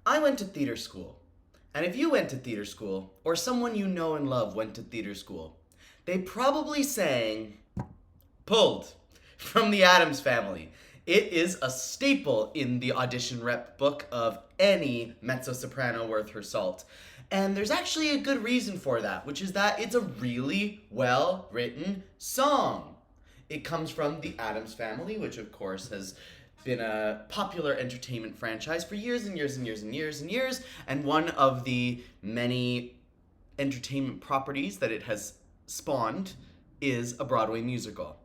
I went to theater school. And if you went to theater school, or someone you know and love went to theater school, they probably sang Pulled from the Addams Family. It is a staple in the audition rep book of any mezzo-soprano worth her salt. And there's actually a good reason for that, which is that it's a really well-written song. It comes from the Addams Family, which of course has been a popular entertainment franchise for years and years and years and years and years, and one of the many entertainment properties that it has spawned is a Broadway musical.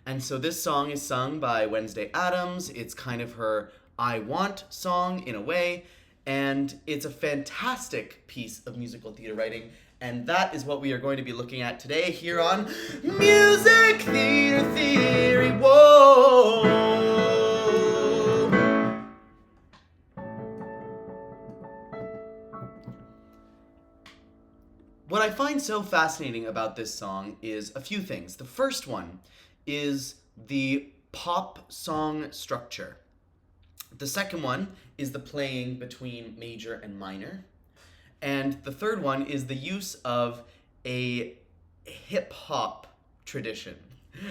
And so this song is sung by Wednesday Addams. It's kind of her I Want song in a way, and it's a fantastic piece of musical theater writing, and that is what we are going to be looking at today here on Music Theater Theory. Whoa! What I find so fascinating about this song is a few things. The first one is the pop song structure. The second one is the playing between major and minor. And the third one is the use of a hip hop tradition.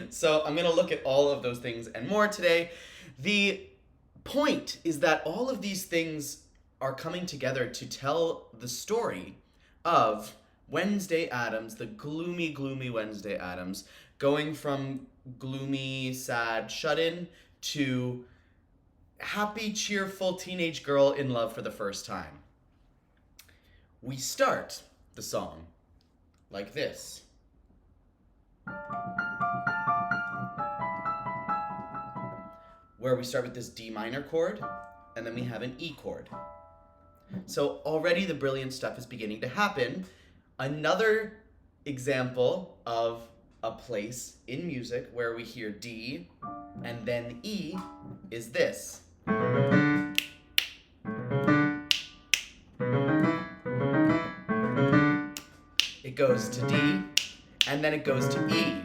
So I'm going to look at all of those things and more today. The point is that all of these things are coming together to tell the story of Wednesday Addams, the gloomy, gloomy Wednesday Addams, going from gloomy, sad, shut-in to happy, cheerful teenage girl in love for the first time. We start the song like this. Where we start with this D minor chord, and then we have an E chord. So already the brilliant stuff is beginning to happen. Another example of a place in music where we hear D and then E is this. It goes to D and then it goes to E.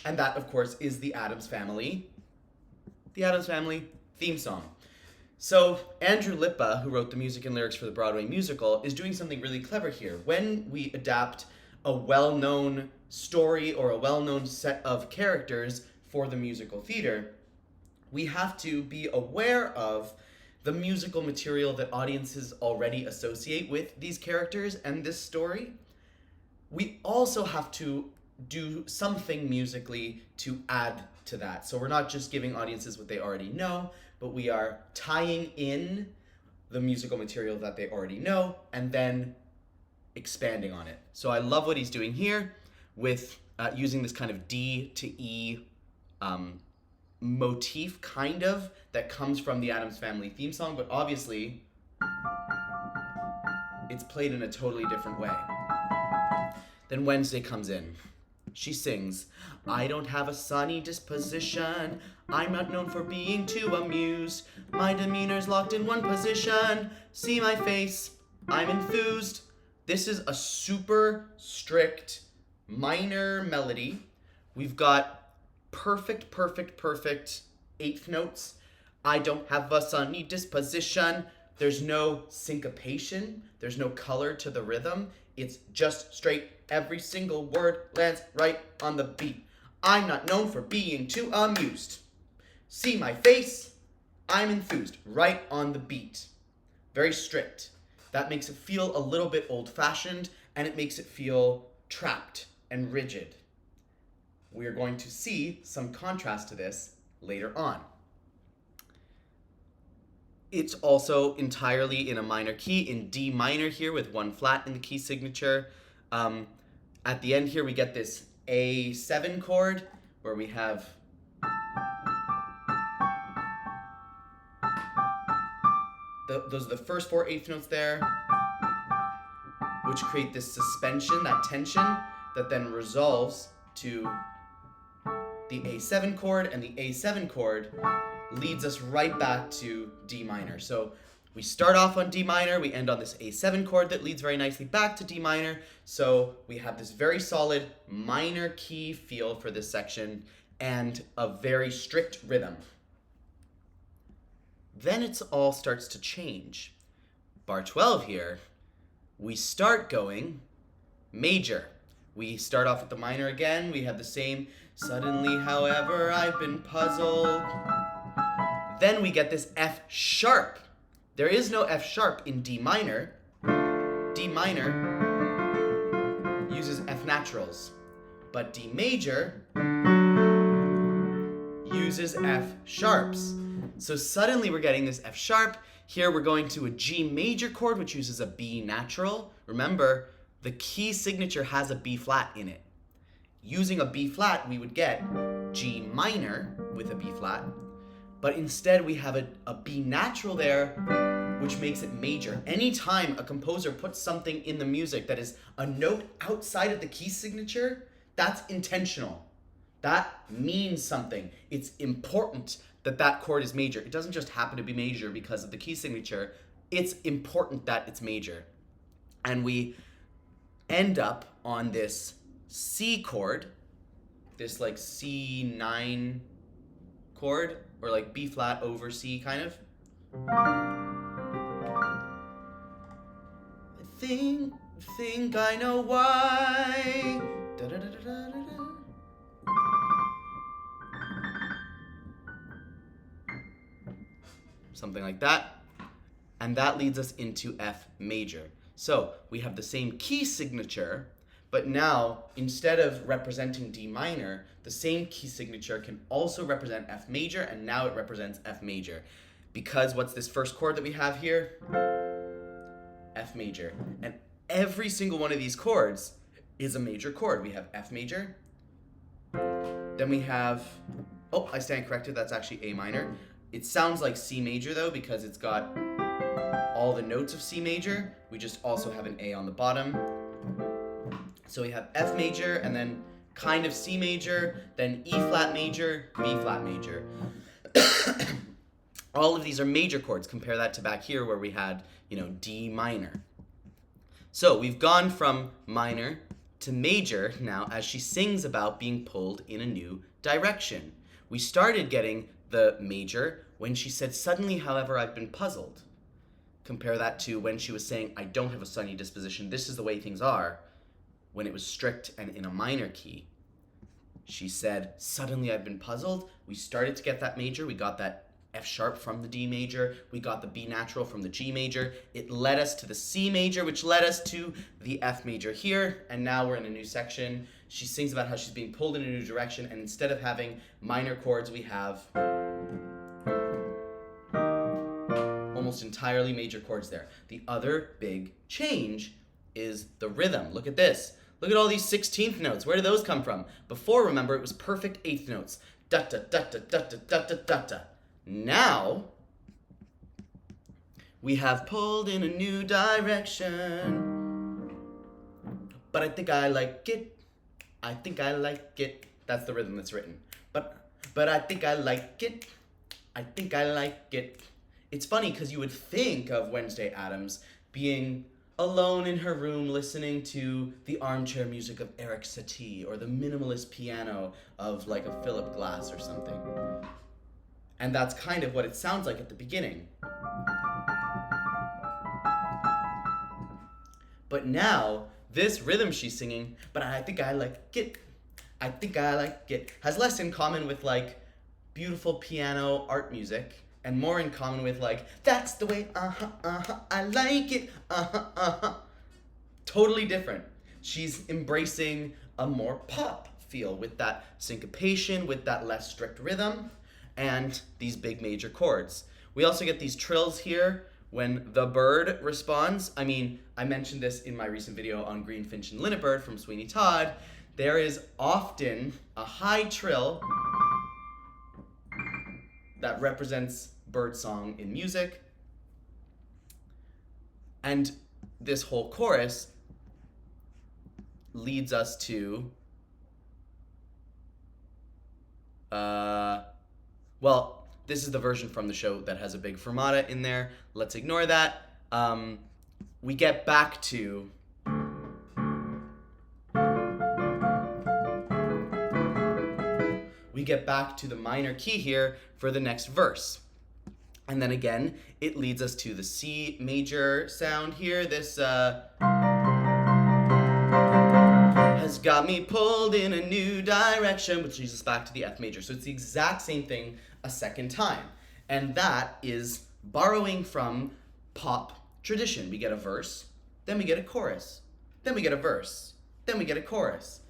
And that, of course, is the Addams Family theme song. So Andrew Lippa, who wrote the music and lyrics for the Broadway musical, is doing something really clever here. When we adapt a well-known story or a well-known set of characters for the musical theater, we have to be aware of the musical material that audiences already associate with these characters and this story. We also have to do something musically to add to that. So we're not just giving audiences what they already know, but we are tying in the musical material that they already know and then expanding on it. So I love what he's doing here with using this kind of D to E motif kind of that comes from the Addams Family theme song, but obviously it's played in a totally different way. Then Wednesday comes in. She sings, I don't have a sunny disposition. I'm not known for being too amused. My demeanor's locked in one position. See my face, I'm enthused. This is a super strict minor melody. We've got perfect eighth notes. I don't have a sunny disposition. There's no syncopation. There's no color to the rhythm. It's just straight. Every single word lands right on the beat. I'm not known for being too amused. See my face, I'm enthused. Right on the beat. Very strict. That makes it feel a little bit old-fashioned, and it makes it feel trapped and rigid. We're going to see some contrast to this later on. It's also entirely in a minor key, in D minor here with one flat in the key signature. At the end here, we get this A7 chord where we have those are the first four eighth notes there, which create this suspension, that tension, that then resolves to the A7 chord, and the A7 chord leads us right back to D minor. So we start off on D minor, we end on this A7 chord that leads very nicely back to D minor. So we have this very solid minor key feel for this section and a very strict rhythm. then it all starts to change. Bar 12 here, we start going major. We start off with the minor again. We have the same, suddenly, however, I've been puzzled. Then we get this F sharp. There is no F sharp in D minor. D minor uses F naturals, but D major uses F sharps. So suddenly we're getting this F sharp. Here we're going to a G major chord, which uses a B natural. Remember, the key signature has a B flat in it. Using a B flat, we would get G minor with a B flat, but instead we have a B natural there, which makes it major. Anytime a composer puts something in the music that is a note outside of the key signature, that's intentional. That means something. It's important that that chord is major. It doesn't just happen to be major because of the key signature. It's important that it's major. And we end up on this C chord, this like C9 chord, or like B flat over C kind of. I think I know why. Da, da, da, da, da, da. Something like that. And that leads us into F major. So we have the same key signature, but now instead of representing D minor, the same key signature can also represent F major, and now it represents F major. Because what's this first chord that we have here? F major. And every single one of these chords is a major chord. We have F major, then we have, oh, I stand corrected, that's actually A minor. It sounds like C major though, because it's got all the notes of C major. We just also have an A on the bottom. So we have F major, and then kind of C major, then E flat major, B flat major. All of these are major chords. Compare that to back here where we had, D minor. So we've gone from minor to major now as she sings about being pulled in a new direction. We started getting the major when she said, suddenly, however, I've been puzzled. Compare that to when she was saying, I don't have a sunny disposition, this is the way things are, when it was strict and in a minor key. She said, suddenly I've been puzzled. We started to get that major. We got that F sharp from the D major. We got the B natural from the G major. It led us to the C major, which led us to the F major here. And now we're in a new section. She sings about how she's being pulled in a new direction. And instead of having minor chords, we have almost entirely major chords there. The other big change is the rhythm. Look at this. Look at all these 16th notes. Where do those come from? Before, remember, it was perfect 8th notes. Da da da da da da da da da da. Now, we have pulled in a new direction. But I think I like it. I think I like it. That's the rhythm that's written. But I think I like it. I think I like it. It's funny because you would think of Wednesday Addams being alone in her room listening to the armchair music of Eric Satie or the minimalist piano of like a Philip Glass or something. And that's kind of what it sounds like at the beginning. But now, this rhythm she's singing, but I think I like it, I think I like it, has less in common with like beautiful piano art music and more in common with like, that's the way, I like it, Totally different. She's embracing a more pop feel with that syncopation, with that less strict rhythm, and these big major chords. We also get these trills here when the bird responds. I mean, I mentioned this in my recent video on Greenfinch and Linnetbird from Sweeney Todd. There is often a high trill that represents birdsong in music. And this whole chorus leads us to, well, this is the version from the show that has a big fermata in there. Let's ignore that. We get back to the minor key here for the next verse. And then again, it leads us to the C major sound here. This has got me pulled in a new direction, which leads us back to the F major. So it's the exact same thing a second time. And that is borrowing from pop tradition. We get a verse, then we get a chorus, then we get a verse, then we get a chorus.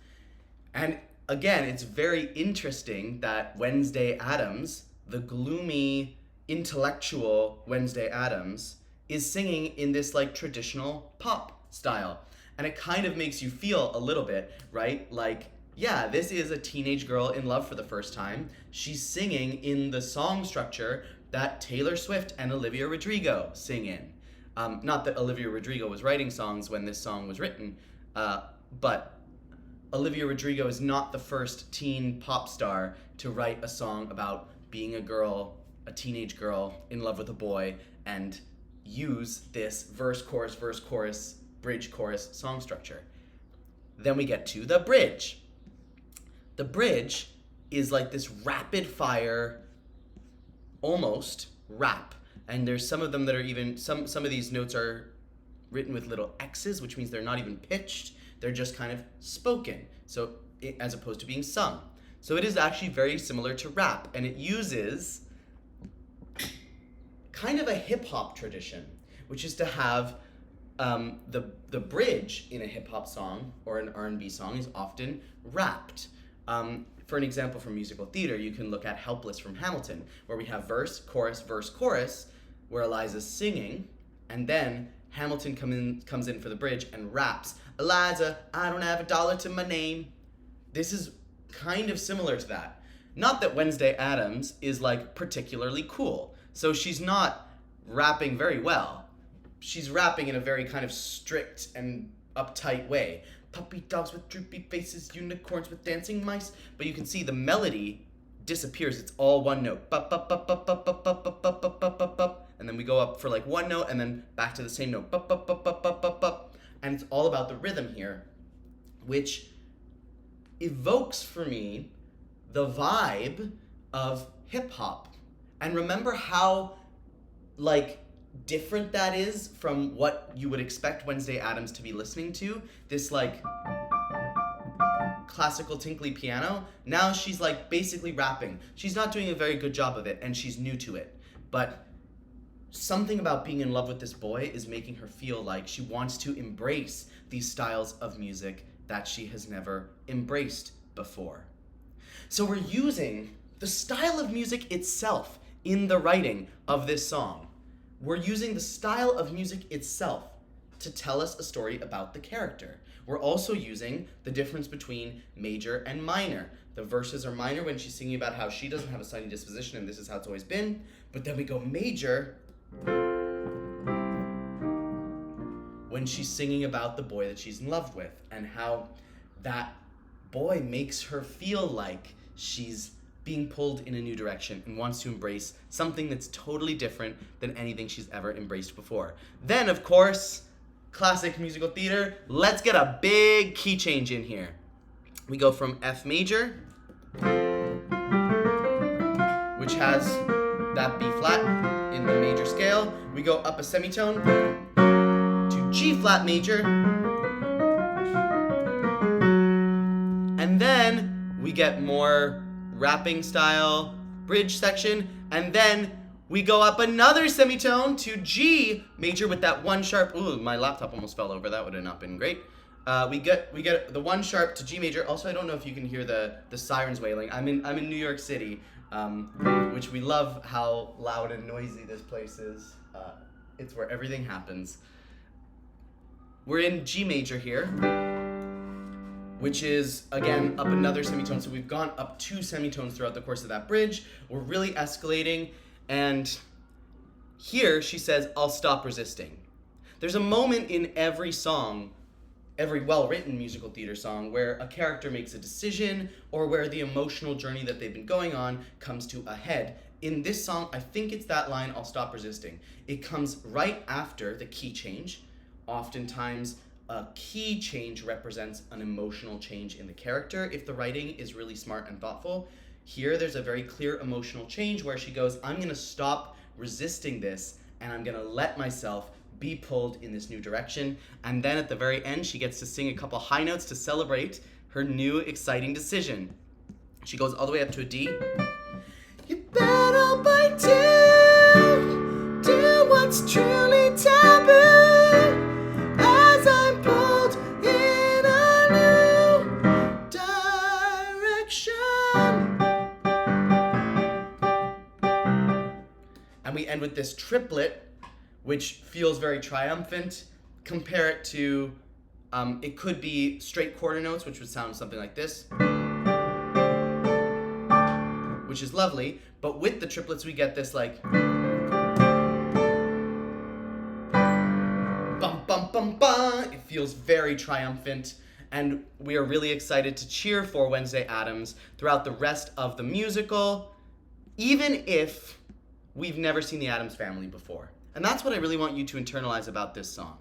And again, it's very interesting that Wednesday Addams, the gloomy, intellectual Wednesday Addams, is singing in this like traditional pop style. And it kind of makes you feel a little bit, right? Like, yeah, this is a teenage girl in love for the first time. She's singing in the song structure that Taylor Swift and Olivia Rodrigo sing in. Not that Olivia Rodrigo was writing songs when this song was written, but Olivia Rodrigo is not the first teen pop star to write a song about being a girl, a teenage girl in love with a boy, and use this verse, chorus, bridge, chorus song structure. Then we get to the bridge. The bridge is like this rapid fire, almost rap. And there's some of them that are even, some of these notes are written with little X's, which means they're not even pitched. They're just kind of spoken, so as opposed to being sung. So it is actually very similar to rap, and it uses kind of a hip hop tradition, which is to have the bridge in a hip hop song or an R&B song is often rapped. For an example from musical theater, you can look at Helpless from Hamilton, where we have verse, chorus, where Eliza's singing, and then Hamilton comes in for the bridge and raps, "Eliza, I don't have a dollar to my name." This is kind of similar to that. Not that Wednesday Addams is like particularly cool, so she's not rapping very well. She's rapping in a very kind of strict and uptight way. Puppy dogs with droopy faces, unicorns with dancing mice. But you can see the melody disappears. It's all one note. Bup, bup, bup, bup, bup, bup, bup, bup, bup, bup, bup, bup. And then we go up for like one note and then back to the same note. Bup, bup, bup, bup, bup, bup, bup. And it's all about the rhythm here, which evokes for me the vibe of hip hop. And remember how like different that is from what you would expect Wednesday Addams to be listening to. This like classical tinkly piano. Now she's like basically rapping. She's not doing a very good job of it, and she's new to it. But something about being in love with this boy is making her feel like she wants to embrace these styles of music that she has never embraced before. So we're using the style of music itself in the writing of this song. We're using the style of music itself to tell us a story about the character. We're also using the difference between major and minor. The verses are minor when she's singing about how she doesn't have a sunny disposition and this is how it's always been. But then we go major when she's singing about the boy that she's in love with and how that boy makes her feel like she's being pulled in a new direction and wants to embrace something that's totally different than anything she's ever embraced before. Then, of course, classic musical theater, let's get a big key change in here. We go from F major, which has that B flat in the major scale. We go up a semitone to G flat major, and then we get more rapping style bridge section, and then we go up another semitone to G major with that one sharp. Ooh, my laptop almost fell over. That would have not been great. We get the one sharp to G major. Also, I don't know if you can hear the sirens wailing. I'm in New York City, which we love how loud and noisy this place is. It's where everything happens. We're in G major here, which is, again, up another semitone. So we've gone up 2 semitones throughout the course of that bridge. We're really escalating. And here she says, "I'll stop resisting." There's a moment in every song, every well-written musical theater song, where a character makes a decision or where the emotional journey that they've been going on comes to a head. In this song, I think it's that line, "I'll stop resisting." It comes right after the key change. Oftentimes, a key change represents an emotional change in the character if the writing is really smart and thoughtful. Here, there's a very clear emotional change where she goes, "I'm going to stop resisting this, and I'm gonna let myself be pulled in this new direction. And then at the very end, she gets to sing a couple high notes to celebrate her new exciting decision. She goes all the way up to a D. You better by do what's truly taboo, as I'm pulled in a new direction. And we end with this triplet, which feels very triumphant. Compare it to, it could be straight quarter notes, which would sound something like this, which is lovely, but with the triplets we get this like bum bum bum bum. It feels very triumphant, and we are really excited to cheer for Wednesday Addams throughout the rest of the musical, even if we've never seen the Addams Family before. And that's what I really want you to internalize about this song.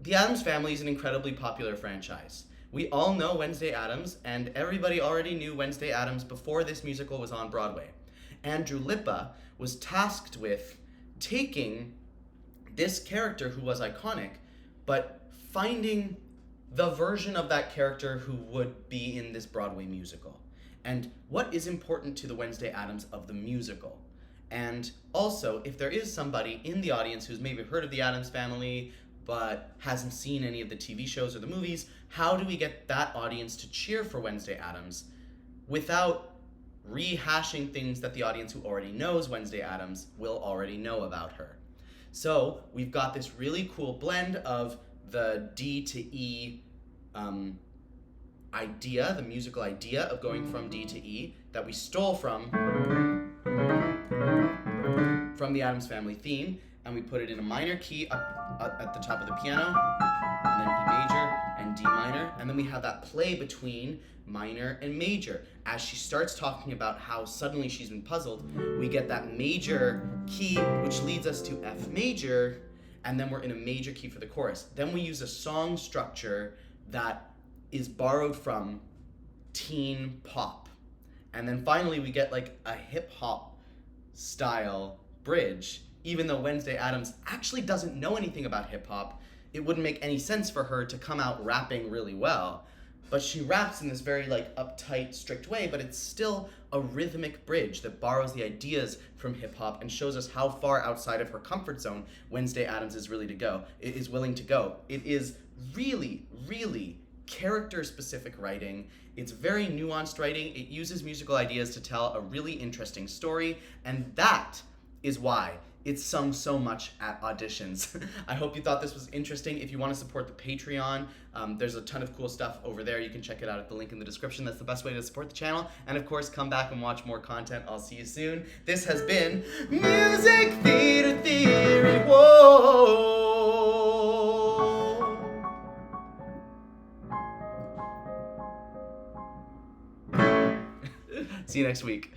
The Addams Family is an incredibly popular franchise. We all know Wednesday Addams, and everybody already knew Wednesday Addams before this musical was on Broadway. Andrew Lippa was tasked with taking this character who was iconic, but finding the version of that character who would be in this Broadway musical. And what is important to the Wednesday Addams of the musical. And also, if there is somebody in the audience who's maybe heard of the Addams Family, but hasn't seen any of the TV shows or the movies, how do we get that audience to cheer for Wednesday Addams without rehashing things that the audience who already knows Wednesday Addams will already know about her? So we've got this really cool blend of the D to E idea, the musical idea of going from D to E that we stole from the Addams Family theme, and we put it in a minor key up at the top of the piano, and then E major and D minor, and then we have that play between minor and major. As she starts talking about how suddenly she's been puzzled, we get that major key, which leads us to F major, and then we're in a major key for the chorus. Then we use a song structure that is borrowed from teen pop. And then finally we get like a hip hop style bridge. Even though Wednesday Addams actually doesn't know anything about hip hop, it wouldn't make any sense for her to come out rapping really well. But she raps in this very like uptight, strict way, but it's still a rhythmic bridge that borrows the ideas from hip hop and shows us how far outside of her comfort zone Wednesday Addams is willing to go. It is really, really character-specific writing. It's very nuanced writing. It uses musical ideas to tell a really interesting story, and that is why it's sung so much at auditions. I hope you thought this was interesting. If you want to support the Patreon, there's a ton of cool stuff over there. You can check it out at the link in the description. That's the best way to support the channel. And of course, come back and watch more content. I'll see you soon. This has been Music Theater Theory. Whoa! See you next week.